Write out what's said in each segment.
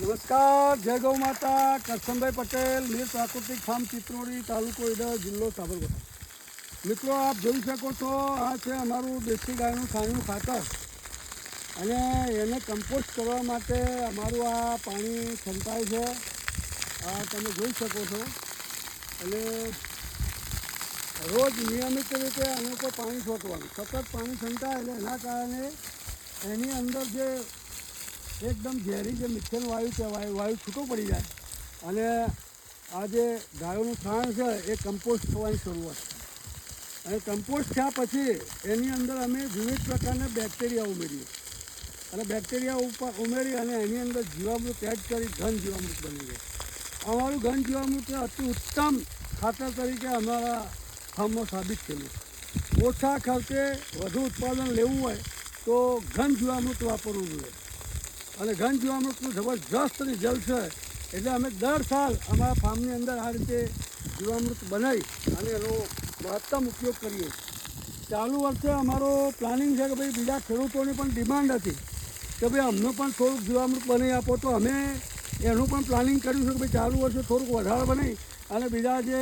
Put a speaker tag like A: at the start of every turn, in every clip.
A: નમસ્કાર, જય ગૌ માતા. કરશનભાઈ પટેલ, મીર પ્રાકૃતિક ફાર્મ, ચિત્રોડી, તાલુકો ઈડર, જિલ્લો સાબરકાંઠા. મિત્રો, આપ જોઈ શકો છો, આ છે અમારું દેશી ગાયનું છાણિયું ખાતર, અને એને કમ્પોસ્ટ કરવા માટે અમારું આ પાણી છંટાય છે. આ તમે જોઈ શકો છો. અને રોજ નિયમિત રીતે આને ઉપર પાણી છોટવાનું, સતત પાણી છંટાય એટલે એના કારણે એની અંદર જે એકદમ ઝેરી જે મિથેન વાયુ છે, વાયુ છૂટો પડી જાય અને આ જે ગાયોનું છાણ છે એ કમ્પોસ્ટ થવાની શરૂઆત થાય. અને કમ્પોસ્ટ થયા પછી એની અંદર અમે વિવિધ પ્રકારના બેક્ટેરિયા ઉમેરીએ, અને બેક્ટેરિયા ઉમેરી અને એની અંદર જીવામૃત એડ કરી ઘન જીવામૃત બની જાય. અમારું ઘન જીવામૃત અતિ ઉત્તમ ખાતર તરીકે અમારા ફાર્મમાં સાબિત થયેલું. ઓછા ખર્ચે વધુ ઉત્પાદન લેવું હોય તો ઘન જીવામૃત વાપરવું જોઈએ. અને ઘન જીવામૃતનું જબરજસ્ત રિઝલ્ટ છે. એટલે અમે દર સાલ અમારા ફાર્મની અંદર આ રીતે જીવામૃત બનાવી અને એનો મહત્તમ ઉપયોગ કરીએ. ચાલુ વર્ષે અમારો પ્લાનિંગ છે કે ભાઈ બીજા ખેડૂતોની પણ ડિમાન્ડ હતી કે ભાઈ અમને પણ થોડુંક જીવામૃત બનાવી આપો, તો અમે એનું પણ પ્લાનિંગ કર્યું છે કે ભાઈ ચાલુ વર્ષે થોડુંક વધારે બનાવી અને બીજા જે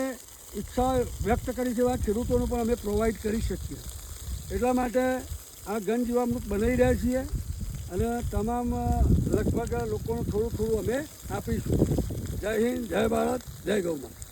A: ઈચ્છા વ્યક્ત કરી છે એવા ખેડૂતોને પણ અમે પ્રોવાઈડ કરી શકીએ. એટલા માટે આ ઘન જીવામૃત બનાવી રહ્યા છીએ અને તમામ લગભગ લોકોનું થોડું થોડું અમે આપીશું. જય હિન્દ, જય ભારત, જય ગૌ માતા.